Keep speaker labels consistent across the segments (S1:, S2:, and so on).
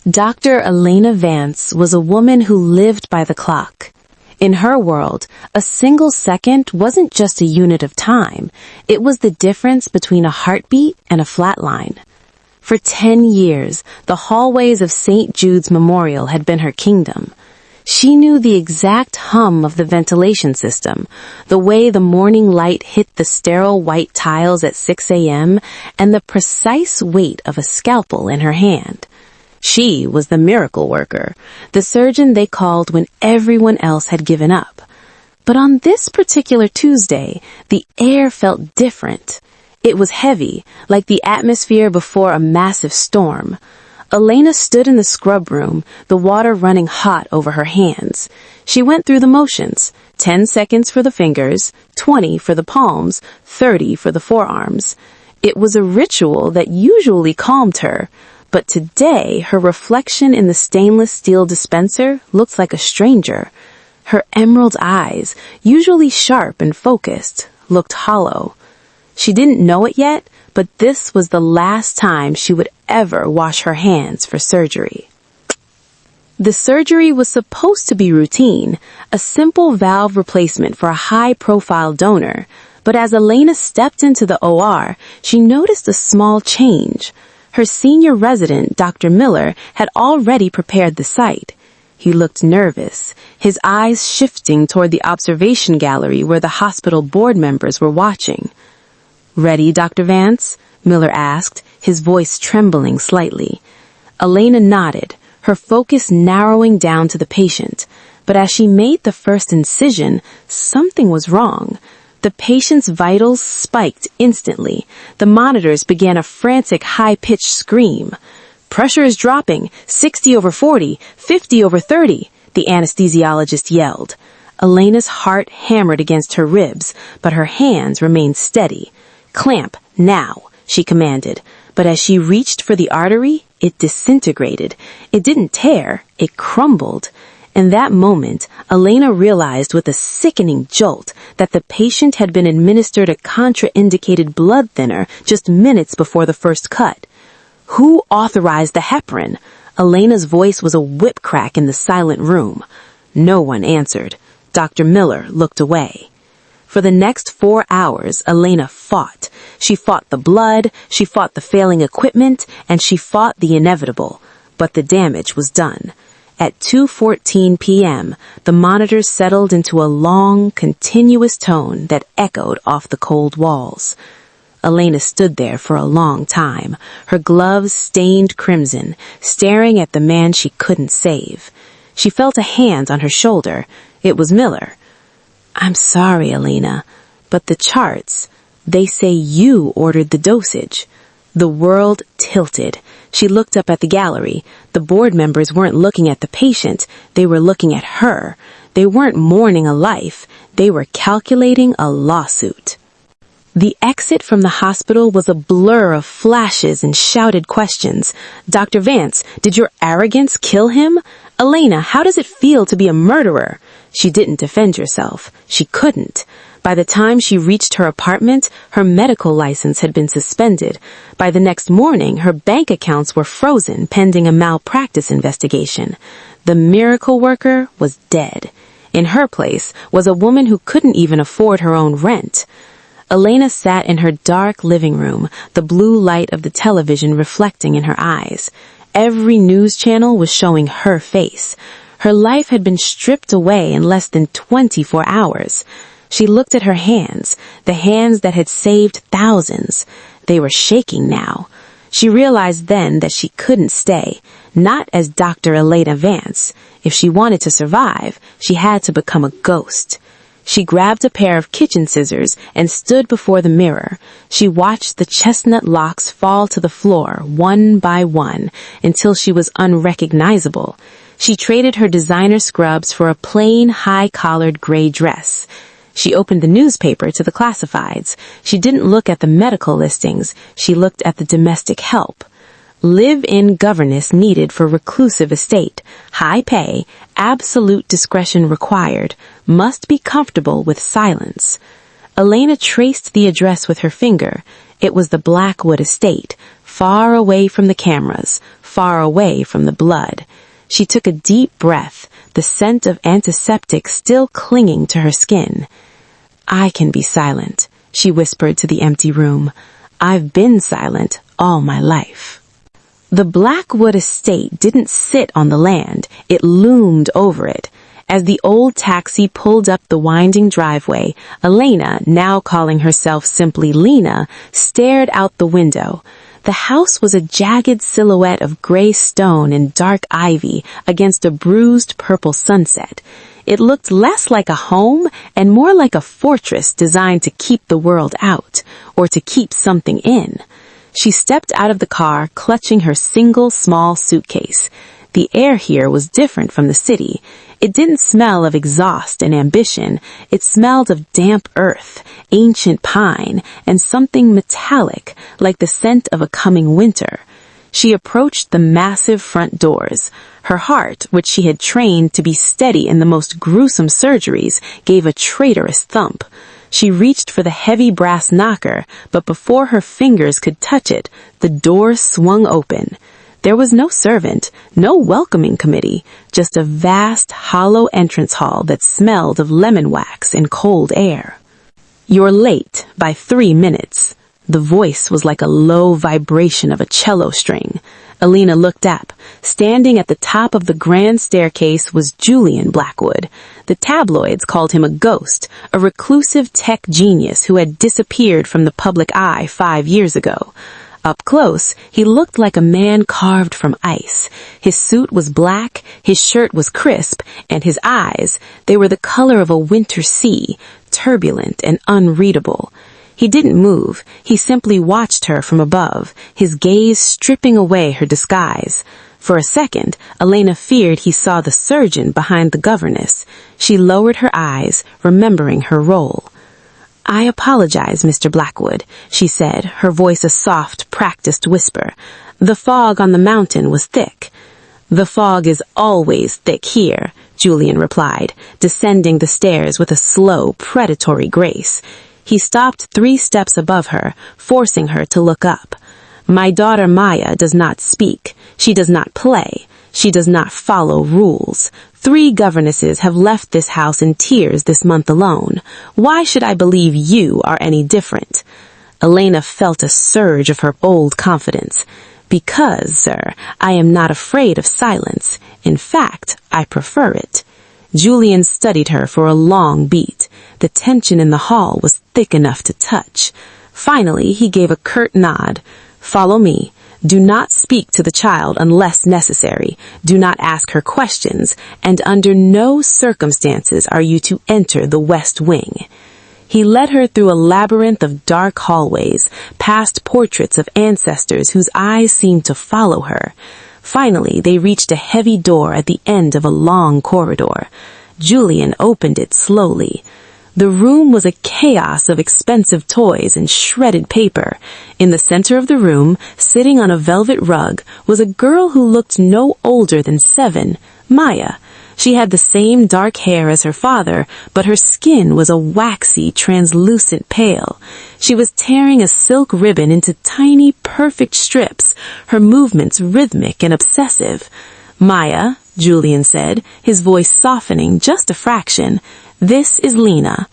S1: Dr. Elena Vance was a woman who lived by the clock. In her world, a single second wasn't just a unit of time. It was the difference between a heartbeat and a flatline. For 10 years, the hallways of St. Jude's Memorial had been her kingdom. She knew the exact hum of the ventilation system, the way the morning light hit the sterile white tiles at 6 a.m., and the precise weight of a scalpel in her hand. She was the miracle worker, the surgeon they called when everyone else had given up. But on this particular Tuesday, the air felt different. It was heavy, like the atmosphere before a massive storm. Elena stood in the scrub room, the water running hot over her hands. She went through the motions, 10 seconds for the fingers, 20 for the palms, 30 for the forearms. It was a ritual that usually calmed her, but today her reflection in the stainless steel dispenser looked like a stranger. Her emerald eyes, usually sharp and focused, looked hollow. She didn't know it yet, but this was the last time she would ever wash her hands for surgery. The surgery was supposed to be routine, a simple valve replacement for a high-profile donor, but as Elena stepped into the OR, she noticed a small change. Her senior resident, Dr. Miller, had already prepared the site. He looked nervous, his eyes shifting toward the observation gallery where the hospital board members were watching. "Ready, Dr. Vance?" Miller asked, his voice trembling slightly. Elena nodded, her focus narrowing down to the patient. But as she made the first incision, something was wrong. The patient's vitals spiked instantly. The monitors began a frantic high-pitched scream. "Pressure is dropping, 60 over 40, 50 over 30, the anesthesiologist yelled. Elena's heart hammered against her ribs, but her hands remained steady. "Clamp, now," she commanded. But as she reached for the artery, it disintegrated. It didn't tear, it crumbled. In that moment, Elena realized with a sickening jolt that the patient had been administered a contraindicated blood thinner just minutes before the first cut. Who authorized the heparin? Elena's voice was a whip crack in the silent room. No one answered. Dr. Miller looked away. For the next 4 hours, Elena fought. She fought the blood, she fought the failing equipment, and she fought the inevitable. But the damage was done. At 2:14 p.m., the monitors settled into a long, continuous tone that echoed off the cold walls. Elena stood there for a long time, her gloves stained crimson, staring at the man she couldn't save. She felt a hand on her shoulder. It was Miller. "I'm sorry, Elena, but the charts, they say you ordered the dosage." The world tilted. She looked up at the gallery. The board members weren't looking at the patient. They were looking at her. They weren't mourning a life. They were calculating a lawsuit. The exit from the hospital was a blur of flashes and shouted questions. "Dr. Vance, did your arrogance kill him? Elena, how does it feel to be a murderer?" She didn't defend herself. She couldn't. By the time she reached her apartment, her medical license had been suspended. By the next morning, her bank accounts were frozen pending a malpractice investigation. The miracle worker was dead. In her place was a woman who couldn't even afford her own rent. Elena sat in her dark living room, the blue light of the television reflecting in her eyes. Every news channel was showing her face. Her life had been stripped away in less than 24 hours. She looked at her hands, the hands that had saved thousands. They were shaking now. She realized then that she couldn't stay, not as Dr. Elena Vance. If she wanted to survive, she had to become a ghost. She grabbed a pair of kitchen scissors and stood before the mirror. She watched the chestnut locks fall to the floor one by one until she was unrecognizable. She traded her designer scrubs for a plain, high-collared gray dress. She opened the newspaper to the classifieds. She didn't look at the medical listings. She looked at the domestic help. Live-in governess needed for reclusive estate. High pay, absolute discretion required. Must be comfortable with silence. Elena traced the address with her finger. It was the Blackwood Estate, far away from the cameras, far away from the blood. She took a deep breath, the scent of antiseptic still clinging to her skin. "I can be silent," she whispered to the empty room. "I've been silent all my life." The Blackwood Estate didn't sit on the land, it loomed over it. As the old taxi pulled up the winding driveway, Elena, now calling herself simply Lena, stared out the window. The house was a jagged silhouette of gray stone and dark ivy against a bruised purple sunset. It looked less like a home and more like a fortress designed to keep the world out, or to keep something in. She stepped out of the car, clutching her single small suitcase. The air here was different from the city. It didn't smell of exhaust and ambition. It smelled of damp earth, ancient pine, and something metallic, like the scent of a coming winter. She approached the massive front doors. Her heart, which she had trained to be steady in the most gruesome surgeries, gave a traitorous thump. She reached for the heavy brass knocker, but before her fingers could touch it, the door swung open. There was no servant, no welcoming committee, just a vast, hollow entrance hall that smelled of lemon wax and cold air. "You're late by 3 minutes." The voice was like a low vibration of a cello string. Elena looked up. Standing at the top of the grand staircase was Julian Blackwood. The tabloids called him a ghost, a reclusive tech genius who had disappeared from the public eye 5 years ago. Up close, he looked like a man carved from ice. His suit was black, his shirt was crisp, and his eyes, they were the color of a winter sea, turbulent and unreadable. He didn't move, he simply watched her from above, his gaze stripping away her disguise. For a second, Elena feared he saw the surgeon behind the governess. She lowered her eyes, remembering her role. "I apologize, Mr. Blackwood," she said, her voice a soft, practiced whisper. "The fog on the mountain was thick." "The fog is always thick here," Julian replied, descending the stairs with a slow, predatory grace. He stopped 3 steps above her, forcing her to look up. "My daughter Maya does not speak. She does not play. She does not follow rules. 3 governesses have left this house in tears this month alone. Why should I believe you are any different?" Elena felt a surge of her old confidence. "Because, sir, I am not afraid of silence. In fact, I prefer it." Julian studied her for a long beat. The tension in the hall was thick enough to touch. Finally, he gave a curt nod. "Follow me. Do not speak to the child unless necessary. Do not ask her questions, and under no circumstances are you to enter the West Wing." He led her through a labyrinth of dark hallways, past portraits of ancestors whose eyes seemed to follow her. Finally, they reached a heavy door at the end of a long corridor. Julian opened it slowly. The room was a chaos of expensive toys and shredded paper. In the center of the room, sitting on a velvet rug, was a girl who looked no older than 7, Maya. She had the same dark hair as her father, but her skin was a waxy, translucent pale. She was tearing a silk ribbon into tiny, perfect strips, her movements rhythmic and obsessive. "Maya," Julian said, his voice softening just a fraction, "this is Lena."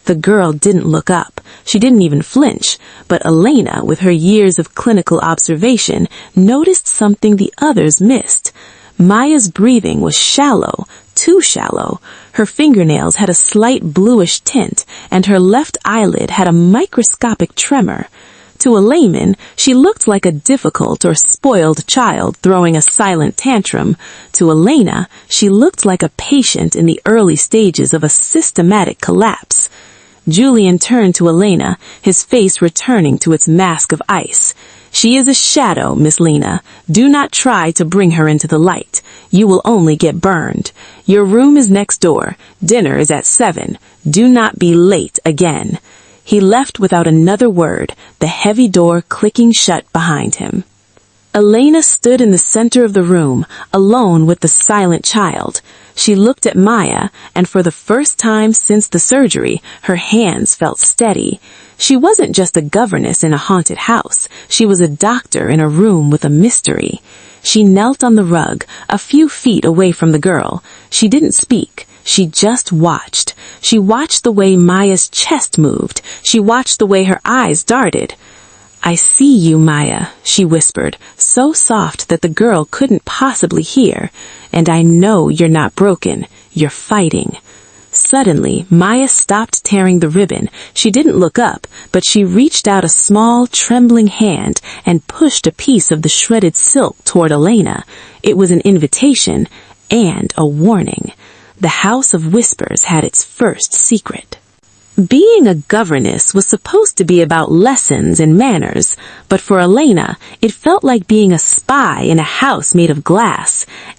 S1: The girl didn't look up. She didn't even flinch. But Elena, with her years of clinical observation, noticed something the others missed. Maya's breathing was shallow, too shallow. Her fingernails had a slight bluish tint, and her left eyelid had a microscopic tremor. To a layman, she looked like a difficult or spoiled child throwing a silent tantrum. To Elena, she looked like a patient in the early stages of a systematic collapse. Julian turned to Elena, his face returning to its mask of ice. "She is a shadow, Miss Lena. Do not try to bring her into the light. You will only get burned. Your room is next door. Dinner is at 7. Do not be late again." He left without another word, the heavy door clicking shut behind him. Elena stood in the center of the room, alone with the silent child. She looked at Maya, and for the first time since the surgery, her hands felt steady. She wasn't just a governess in a haunted house. She was a doctor in a room with a mystery. She knelt on the rug, a few feet away from the girl. She didn't speak. She just watched. She watched the way Maya's chest moved. She watched the way her eyes darted. "I see you, Maya," she whispered, so soft that the girl couldn't possibly hear. "And I know you're not broken. You're fighting." Suddenly, Maya stopped tearing the ribbon. She didn't look up, but she reached out a small, trembling hand and pushed a piece of the shredded silk toward Elena. It was an invitation and a warning. The House of Whispers had its first secret. Being a governess was supposed to be about lessons and manners, but for Elena, it felt like being a spy in a house made of glass.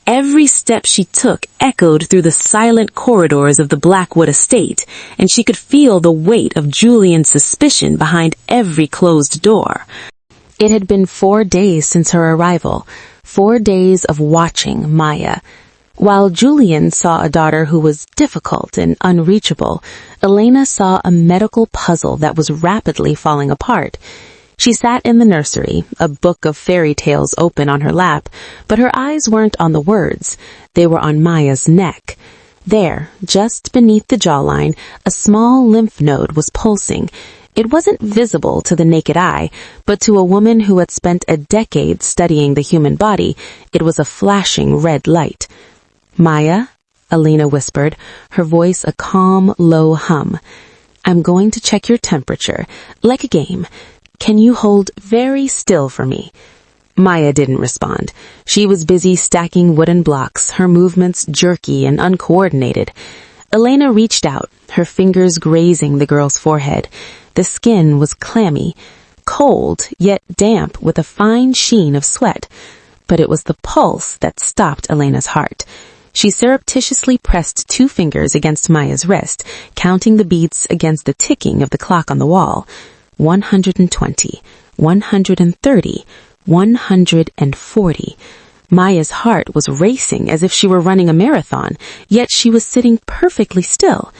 S1: Every step she took echoed through the silent corridors of the Blackwood Estate, and she could feel the weight of Julian's suspicion behind every closed door. It had been 4 days since her arrival, 4 days of watching Maya. While Julian saw a daughter who was difficult and unreachable, Elena saw a medical puzzle that was rapidly falling apart. She sat in the nursery, a book of fairy tales open on her lap, but her eyes weren't on the words. They were on Maya's neck. There, just beneath the jawline, a small lymph node was pulsing. It wasn't visible to the naked eye, but to a woman who had spent a decade studying the human body, it was a flashing red light. "Maya," Elena whispered, her voice a calm, low hum. "I'm going to check your temperature, like a game. Can you hold very still for me?" Maya didn't respond. She was busy stacking wooden blocks, her movements jerky and uncoordinated. Elena reached out, her fingers grazing the girl's forehead. The skin was clammy, cold, yet damp with a fine sheen of sweat. But it was the pulse that stopped Elena's heart. She surreptitiously pressed 2 fingers against Maya's wrist, counting the beats against the ticking of the clock on the wall. 120, 130, 140. Maya's heart was racing as if she were running a marathon, yet she was sitting perfectly still.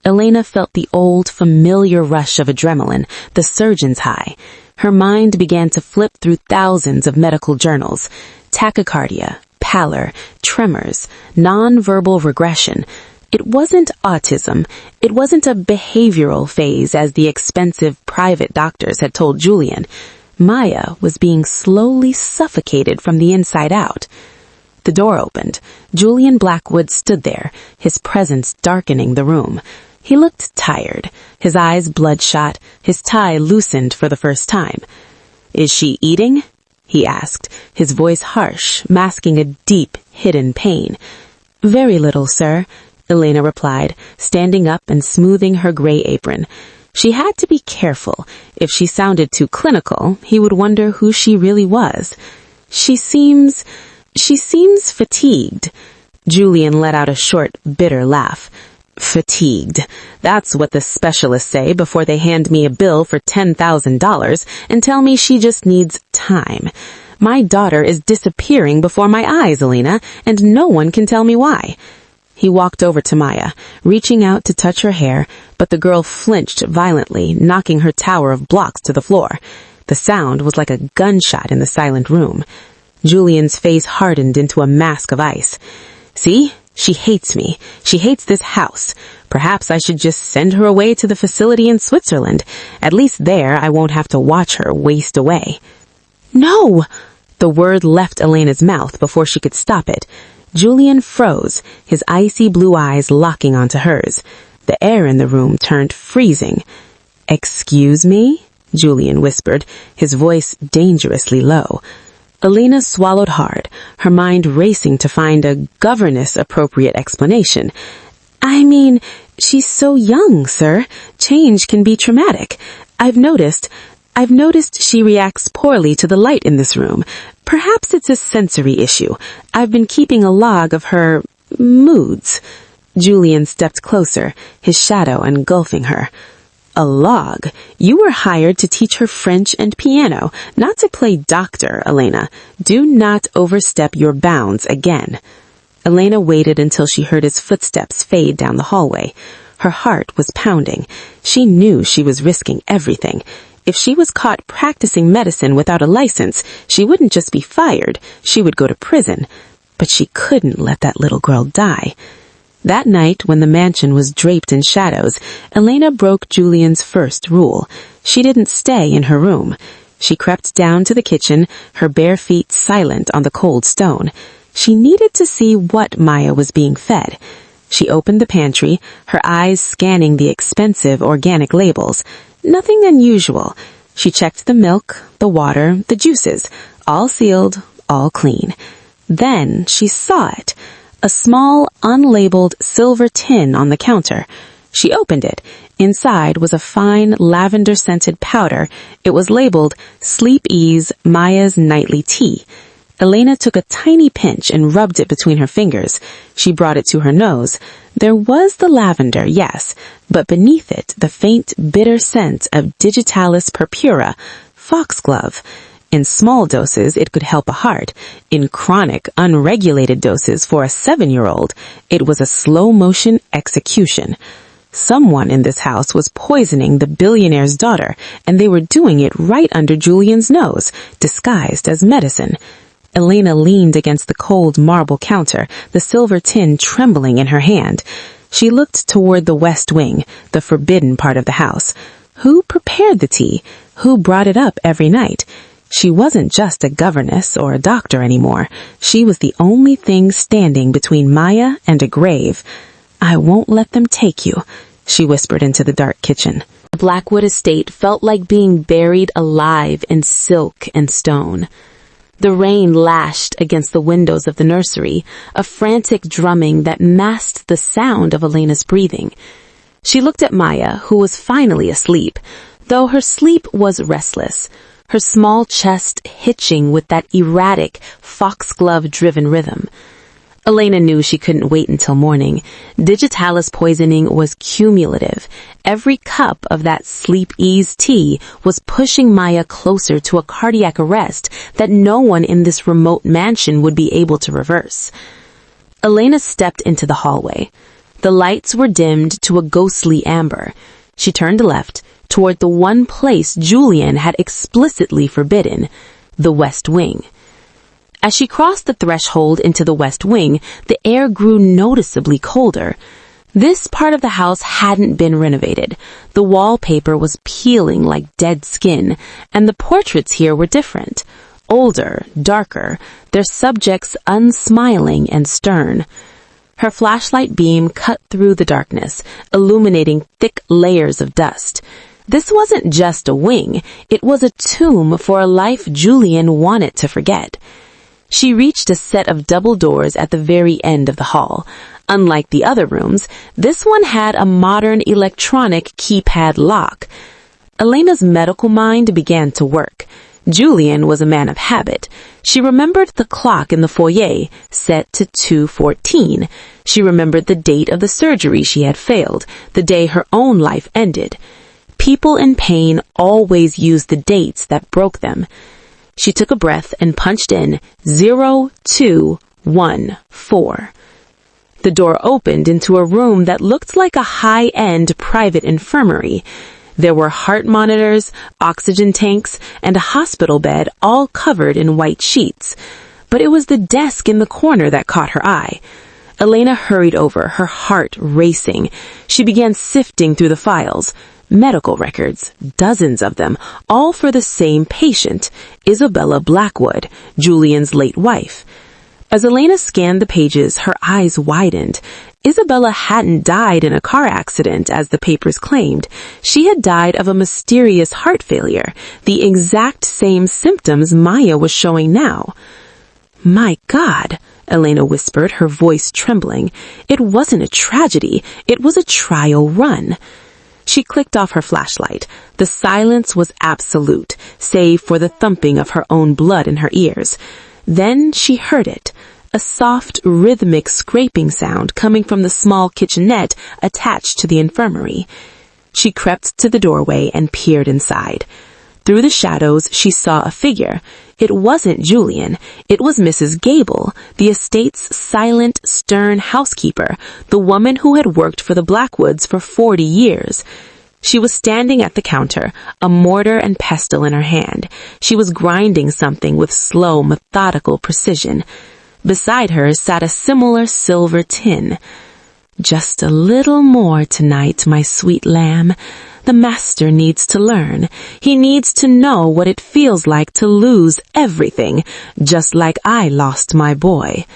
S1: Elena felt the old, familiar rush of adrenaline, the surgeon's high. Her mind began to flip through thousands of medical journals. Tachycardia, pallor, tremors, non-verbal regression. It wasn't autism. It wasn't a behavioral phase as the expensive private doctors had told Julian. Maya was being slowly suffocated from the inside out. The door opened. Julian Blackwood stood there, his presence darkening the room. He looked tired, his eyes bloodshot, his tie loosened for the first time. "Is she eating?" he asked, his voice harsh, masking a deep, hidden pain. "Very little, sir," Elena replied, standing up and smoothing her gray apron. She had to be careful. If she sounded too clinical, he would wonder who she really was. She seems fatigued." Julian let out a short, bitter laugh. "Fatigued. That's what the specialists say before they hand me a bill for $10,000 and tell me she just needs time. My daughter is disappearing before my eyes, Elena, and no one can tell me why." He walked over to Maya, reaching out to touch her hair, but the girl flinched violently, knocking her tower of blocks to the floor. The sound was like a gunshot in the silent room. Julian's face hardened into a mask of ice. "See? She hates me. She hates this house. Perhaps I should just send her away to the facility in Switzerland. At least there I won't have to watch her waste away." "No!" The word left Elena's mouth before she could stop it. Julian froze, his icy blue eyes locking onto hers. The air in the room turned freezing. "Excuse me?" Julian whispered, his voice dangerously low. Elena swallowed hard, her mind racing to find a governess-appropriate explanation. "I mean, she's so young, sir. Change can be traumatic. I've noticed she reacts poorly to the light in this room. Perhaps it's a sensory issue. I've been keeping a log of her moods." Julian stepped closer, his shadow engulfing her. "A log? You were hired to teach her French and piano, not to play doctor, Elena. Do not overstep your bounds again." Elena waited until she heard his footsteps fade down the hallway. Her heart was pounding. She knew she was risking everything. If she was caught practicing medicine without a license, she wouldn't just be fired, she would go to prison. But she couldn't let that little girl die. That night, when the mansion was draped in shadows, Elena broke Julian's first rule. She didn't stay in her room. She crept down to the kitchen, her bare feet silent on the cold stone. She needed to see what Maya was being fed. She opened the pantry, her eyes scanning the expensive organic labels. Nothing unusual. She checked the milk, the water, the juices, all sealed, all clean. Then she saw it. A small, unlabeled silver tin on the counter. She opened it. Inside was a fine lavender-scented powder. It was labeled Sleep Ease Maya's Nightly Tea. Elena took a tiny pinch and rubbed it between her fingers. She brought it to her nose. There was the lavender, yes, but beneath it the faint, bitter scent of Digitalis purpura, foxglove. In small doses, it could help a heart. In chronic, unregulated doses for a 7-year-old, it was a slow-motion execution. Someone in this house was poisoning the billionaire's daughter, and they were doing it right under Julian's nose, disguised as medicine. Elena leaned against the cold marble counter, the silver tin trembling in her hand. She looked toward the west wing, the forbidden part of the house. Who prepared the tea? Who brought it up every night? She wasn't just a governess or a doctor anymore. She was the only thing standing between Maya and a grave. "I won't let them take you," she whispered into the dark kitchen. The Blackwood Estate felt like being buried alive in silk and stone. The rain lashed against the windows of the nursery, a frantic drumming that masked the sound of Elena's breathing. She looked at Maya, who was finally asleep, though her sleep was restless, her small chest hitching with that erratic, foxglove-driven rhythm. Elena knew she couldn't wait until morning. Digitalis poisoning was cumulative. Every cup of that sleep ease tea was pushing Maya closer to a cardiac arrest that no one in this remote mansion would be able to reverse. Elena stepped into the hallway. The lights were dimmed to a ghostly amber. She turned left, toward the one place Julian had explicitly forbidden, the West Wing. As she crossed the threshold into the West Wing, the air grew noticeably colder. This part of the house hadn't been renovated. The wallpaper was peeling like dead skin, and the portraits here were different. Older, darker, their subjects unsmiling and stern. Her flashlight beam cut through the darkness, illuminating thick layers of dust. This wasn't just a wing, it was a tomb for a life Julian wanted to forget. She reached a set of double doors at the very end of the hall. Unlike the other rooms, this one had a modern electronic keypad lock. Elena's medical mind began to work. Julian was a man of habit. She remembered the clock in the foyer, set to 2:14. She remembered the date of the surgery she had failed, the day her own life ended. People in pain always used the dates that broke them. She took a breath and punched in 0214. The door opened into a room that looked like a high-end private infirmary. There were heart monitors, oxygen tanks, and a hospital bed all covered in white sheets. But it was the desk in the corner that caught her eye. Elena hurried over, her heart racing. She began sifting through the files. Medical records, dozens of them, all for the same patient, Isabella Blackwood, Julian's late wife. As Elena scanned the pages, her eyes widened. Isabella hadn't died in a car accident, as the papers claimed. She had died of a mysterious heart failure, the exact same symptoms Maya was showing now. "My God," Elena whispered, her voice trembling. It wasn't a tragedy, it was a trial run. She clicked off her flashlight. The silence was absolute, save for the thumping of her own blood in her ears. Then she heard it, a soft, rhythmic scraping sound coming from the small kitchenette attached to the infirmary. She crept to the doorway and peered inside. Through the shadows, she saw a figure. It wasn't Julian. It was Mrs. Gable, the estate's silent, stern housekeeper, the woman who had worked for the Blackwoods for 40 years. She was standing at the counter, a mortar and pestle in her hand. She was grinding something with slow, methodical precision. Beside her sat a similar silver tin. "Just a little more tonight, my sweet lamb. The master needs to learn. He needs to know what it feels like to lose everything, just like I lost my boy."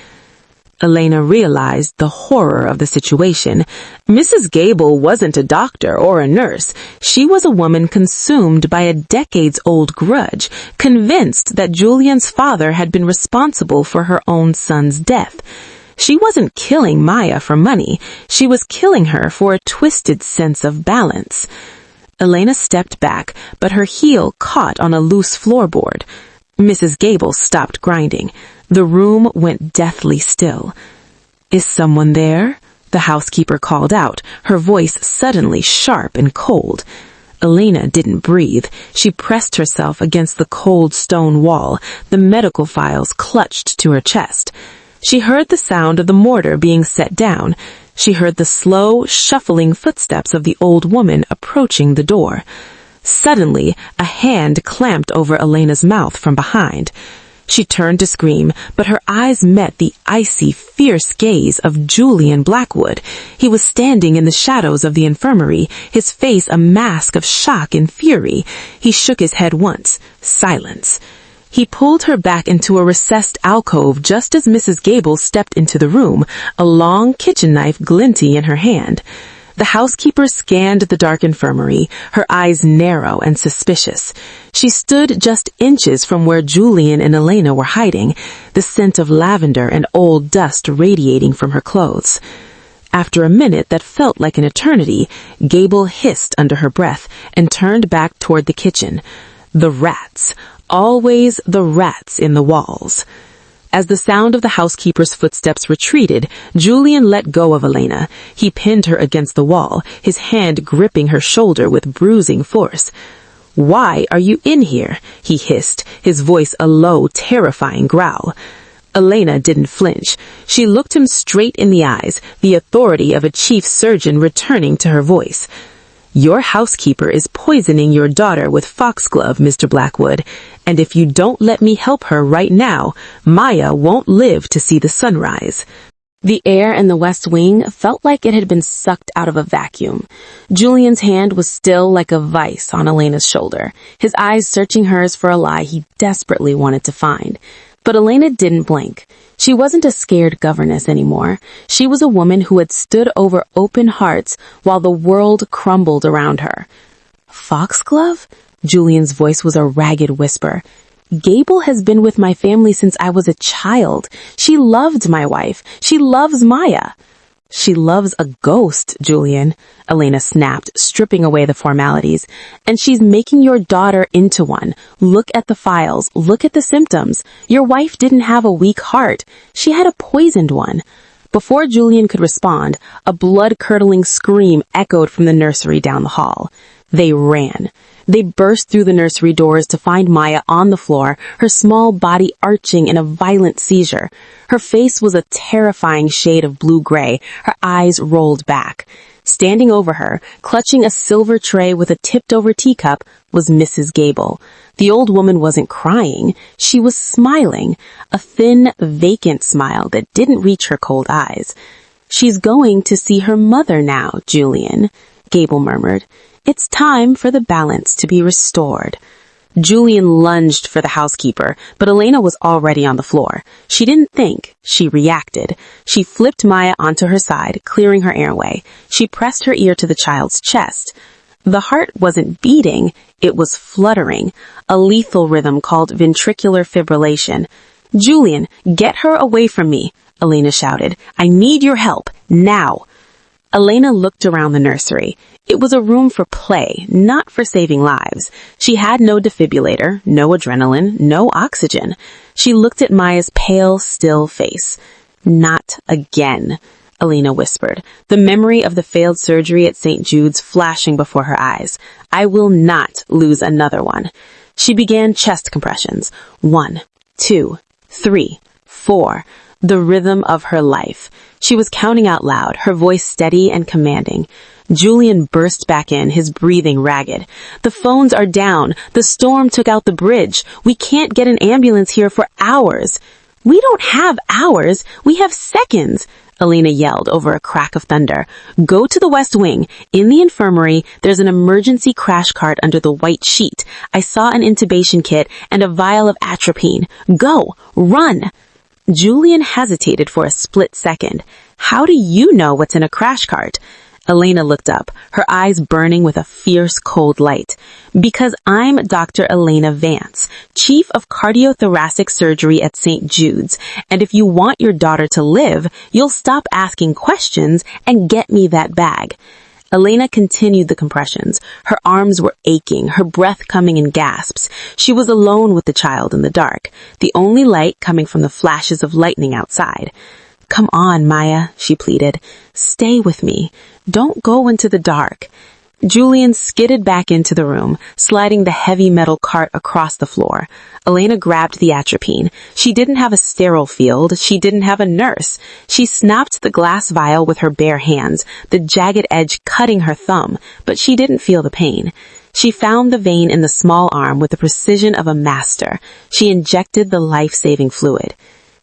S1: Elena realized the horror of the situation. Mrs. Gable wasn't a doctor or a nurse. She was a woman consumed by a decades-old grudge, convinced that Julian's father had been responsible for her own son's death. She wasn't killing Maya for money. She was killing her for a twisted sense of balance. Elena stepped back, but her heel caught on a loose floorboard. Mrs. Gable stopped grinding. The room went deathly still. "Is someone there?" the housekeeper called out, her voice suddenly sharp and cold. Elena didn't breathe. She pressed herself against the cold stone wall, the medical files clutched to her chest. She heard the sound of the mortar being set down. She heard the slow, shuffling footsteps of the old woman approaching the door. Suddenly, a hand clamped over Elena's mouth from behind. She turned to scream, but her eyes met the icy, fierce gaze of Julian Blackwood. He was standing in the shadows of the infirmary, his face a mask of shock and fury. He shook his head once. Silence. He pulled her back into a recessed alcove just as Mrs. Gable stepped into the room, a long kitchen knife glinting in her hand. The housekeeper scanned the dark infirmary, her eyes narrow and suspicious. She stood just inches from where Julian and Elena were hiding, the scent of lavender and old dust radiating from her clothes. After a minute that felt like an eternity, Gable hissed under her breath and turned back toward the kitchen. The rats. Always the rats in the walls. As the sound of the housekeeper's footsteps retreated, Julian let go of Elena. He pinned her against the wall, his hand gripping her shoulder with bruising force. "Why are you in here?" he hissed, his voice a low, terrifying growl. Elena didn't flinch. She looked him straight in the eyes, the authority of a chief surgeon returning to her voice. "Your housekeeper is poisoning your daughter with foxglove, Mr. Blackwood, and if you don't let me help her right now, Maya won't live to see the sunrise." The air in the West Wing felt like it had been sucked out of a vacuum. Julian's hand was still like a vice on Elena's shoulder, his eyes searching hers for a lie he desperately wanted to find. But Elena didn't blink. She wasn't a scared governess anymore. She was a woman who had stood over open hearts while the world crumbled around her. "Foxglove?" Julian's voice was a ragged whisper. "Gable has been with my family since I was a child. She loved my wife. She loves Maya." "She loves a ghost, Julian," Elena snapped, stripping away the formalities. "And she's making your daughter into one. Look at the files. Look at the symptoms. Your wife didn't have a weak heart. She had a poisoned one." Before Julian could respond, a blood-curdling scream echoed from the nursery down the hall. They ran. They burst through the nursery doors to find Maya on the floor, her small body arching in a violent seizure. Her face was a terrifying shade of blue-gray, her eyes rolled back. Standing over her, clutching a silver tray with a tipped-over teacup, was Mrs. Gable. The old woman wasn't crying. She was smiling, a thin, vacant smile that didn't reach her cold eyes. "She's going to see her mother now, Julian," Gable murmured. "It's time for the balance to be restored." Julian lunged for the housekeeper, but Elena was already on the floor. She didn't think, she reacted. She flipped Maya onto her side, clearing her airway. She pressed her ear to the child's chest. The heart wasn't beating, it was fluttering, a lethal rhythm called ventricular fibrillation. "Julian, get her away from me," Elena shouted. "I need your help, now." Elena looked around the nursery. It was a room for play, not for saving lives. She had no defibrillator, no adrenaline, no oxygen. She looked at Maya's pale, still face. "Not again," Elena whispered, the memory of the failed surgery at St. Jude's flashing before her eyes. "I will not lose another one." She began chest compressions. 1, 2, 3, 4. the rhythm of her life. She was counting out loud, her voice steady and commanding. Julian burst back in, his breathing ragged. "The phones are down. The storm took out the bridge. We can't get an ambulance here for hours." "We don't have hours. We have seconds," Elena yelled over a crack of thunder. "Go to the West Wing. In the infirmary, there's an emergency crash cart under the white sheet. I saw an intubation kit and a vial of atropine. Go! Run!" Julian hesitated for a split second. "How do you know what's in a crash cart?" Elena looked up, her eyes burning with a fierce, cold light. "Because I'm Dr. Elena Vance, Chief of Cardiothoracic Surgery at St. Jude's, and if you want your daughter to live, you'll stop asking questions and get me that bag." Elena continued the compressions. Her arms were aching, her breath coming in gasps. She was alone with the child in the dark, the only light coming from the flashes of lightning outside. "Come on, Maya," she pleaded. "Stay with me. Don't go into the dark." Julian skidded back into the room, sliding the heavy metal cart across the floor. Elena grabbed the atropine. She didn't have a sterile field. She didn't have a nurse. She snapped the glass vial with her bare hands, the jagged edge cutting her thumb, but she didn't feel the pain. She found the vein in the small arm with the precision of a master. She injected the life-saving fluid.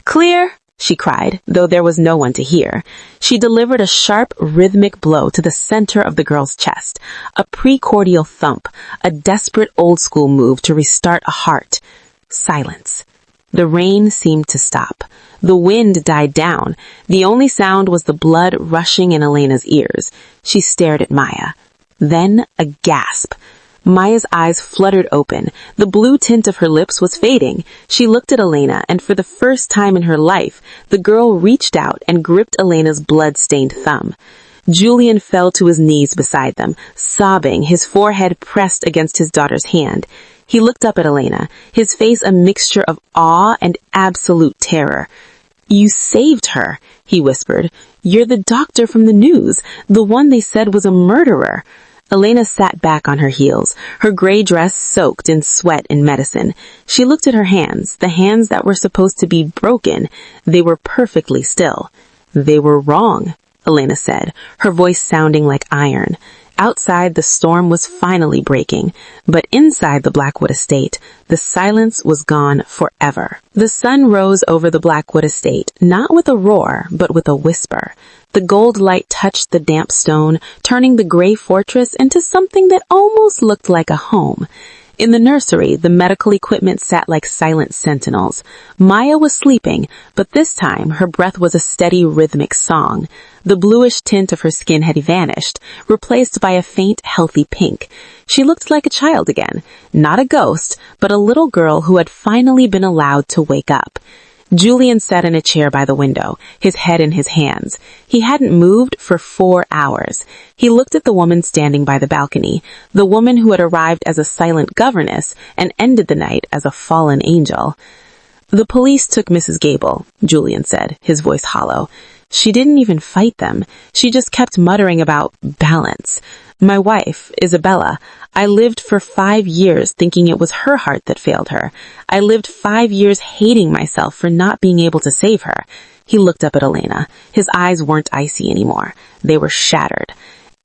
S1: "Clear!" she cried, though there was no one to hear. She delivered a sharp, rhythmic blow to the center of the girl's chest, a precordial thump, a desperate old-school move to restart a heart. Silence. The rain seemed to stop. The wind died down. The only sound was the blood rushing in Elena's ears. She stared at Maya. Then a gasp. Maya's eyes fluttered open. The blue tint of her lips was fading. She looked at Elena, and for the first time in her life, the girl reached out and gripped Elena's blood-stained thumb. Julian fell to his knees beside them, sobbing, his forehead pressed against his daughter's hand. He looked up at Elena, his face a mixture of awe and absolute terror. "You saved her," he whispered. "You're the doctor from the news, the one they said was a murderer." Elena sat back on her heels, her gray dress soaked in sweat and medicine. She looked at her hands, the hands that were supposed to be broken. They were perfectly still. "They were wrong," Elena said, her voice sounding like iron. Outside, the storm was finally breaking, but inside the Blackwood Estate, the silence was gone forever. The sun rose over the Blackwood Estate, not with a roar, but with a whisper. The gold light touched the damp stone, turning the gray fortress into something that almost looked like a home. In the nursery, the medical equipment sat like silent sentinels. Maya was sleeping, but this time her breath was a steady rhythmic song. The bluish tint of her skin had vanished, replaced by a faint, healthy pink. She looked like a child again, not a ghost, but a little girl who had finally been allowed to wake up. Julian sat in a chair by the window, his head in his hands. He hadn't moved for 4 hours. He looked at the woman standing by the balcony, the woman who had arrived as a silent governess and ended the night as a fallen angel. "The police took Mrs. Gable," Julian said, his voice hollow. "She didn't even fight them. She just kept muttering about balance. My wife, Isabella, I lived for 5 years thinking it was her heart that failed her. I lived 5 years hating myself for not being able to save her." He looked up at Elena. His eyes weren't icy anymore. They were shattered.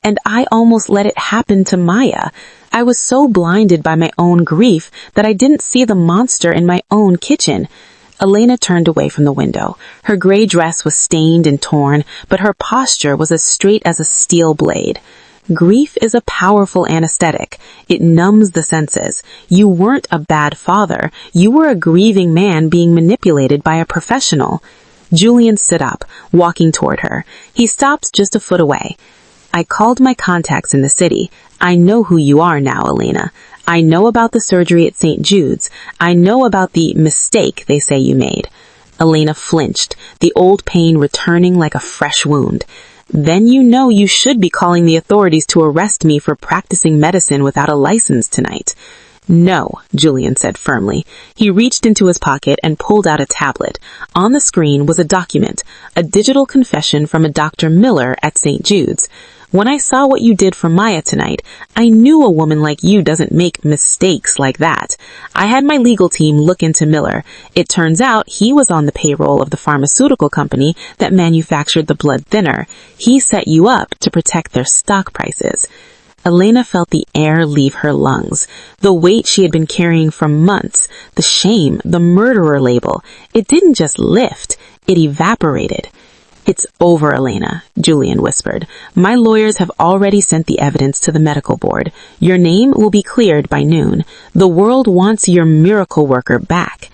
S1: "And I almost let it happen to Maya. I was so blinded by my own grief that I didn't see the monster in my own kitchen." Elena turned away from the window. Her gray dress was stained and torn, but her posture was as straight as a steel blade. Grief is a powerful anesthetic. It numbs the senses. You weren't a bad father. You were a grieving man being manipulated by a professional. Julian stood up, walking toward her. He stopped just a foot away. "I called my contacts in the city. I know who you are now, Elena. I know about the surgery at St. Jude's. I know about the mistake they say you made." Elena flinched, the old pain returning like a fresh wound. "Then you know you should be calling the authorities to arrest me for practicing medicine without a license tonight." "No," Julian said firmly. He reached into his pocket and pulled out a tablet. On the screen was a document, a digital confession from a Dr. Miller at St. Jude's.
S2: When I saw what you did for Maya tonight, I knew a woman like you doesn't make mistakes like that. I had my legal team look into Miller. It turns out he was on the payroll of the pharmaceutical company that manufactured the blood thinner. He set you up to protect their stock prices. Elena felt the air leave her lungs. The weight she had been carrying for months, the shame, the murderer label, it didn't just lift, it evaporated. "It's over, Elena," Julian whispered. "My lawyers have already sent the evidence to the medical board. Your name will be cleared by noon. The world wants your miracle worker back."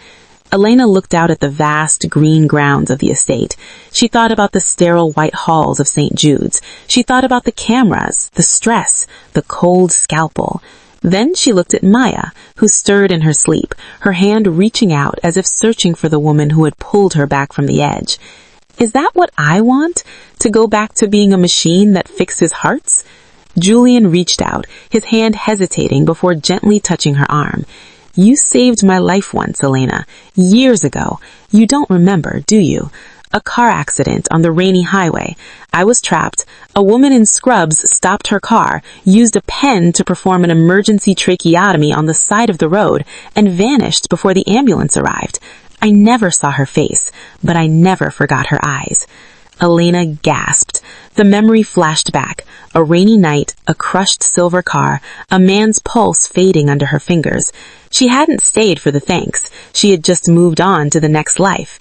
S2: Elena looked out at the vast green grounds of the estate. She thought about the sterile white halls of St. Jude's. She thought about the cameras, the stress, the cold scalpel. Then she looked at Maya, who stirred in her sleep, her hand reaching out as if searching for the woman who had pulled her back from the edge. "Is that what I want? To go back to being a machine that fixes hearts?" Julian reached out, his hand hesitating before gently touching her arm. "You saved my life once, Elena. Years ago. You don't remember, do you? A car accident on the rainy highway. I was trapped. A woman in scrubs stopped her car, used a pen to perform an emergency tracheotomy on the side of the road, and vanished before the ambulance arrived. I never saw her face, but I never forgot her eyes." Elena gasped. The memory flashed back. A rainy night, a crushed silver car, a man's pulse fading under her fingers. She hadn't stayed for the thanks. She had just moved on to the next life.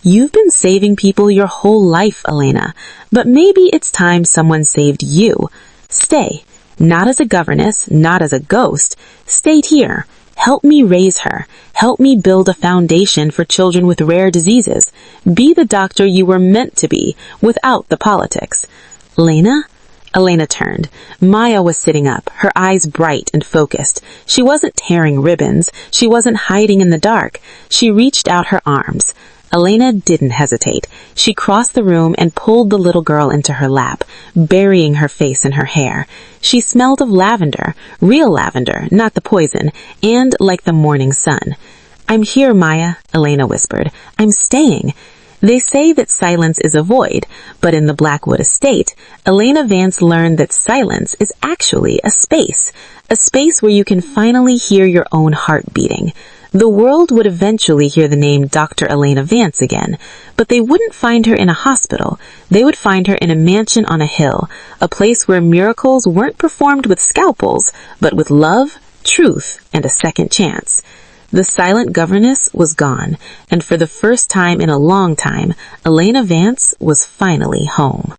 S2: "You've been saving people your whole life, Elena, but maybe it's time someone saved you. Stay. Not as a governess, not as a ghost. Stay here. Help me raise her. Help me build a foundation for children with rare diseases. Be the doctor you were meant to be, without the politics." "Lena?" Elena turned. Maya was sitting up, her eyes bright and focused. She wasn't tearing ribbons. She wasn't hiding in the dark. She reached out her arms. Elena didn't hesitate. She crossed the room and pulled the little girl into her lap, burying her face in her hair. She smelled of lavender, real lavender, not the poison, and like the morning sun. "I'm here, Maya," Elena whispered. "I'm staying." They say that silence is a void, but in the Blackwood Estate, Elena Vance learned that silence is actually a space where you can finally hear your own heart beating. The world would eventually hear the name Dr. Elena Vance again, but they wouldn't find her in a hospital. They would find her in a mansion on a hill, a place where miracles weren't performed with scalpels, but with love, truth, and a second chance. The silent governess was gone, and for the first time in a long time, Elena Vance was finally home.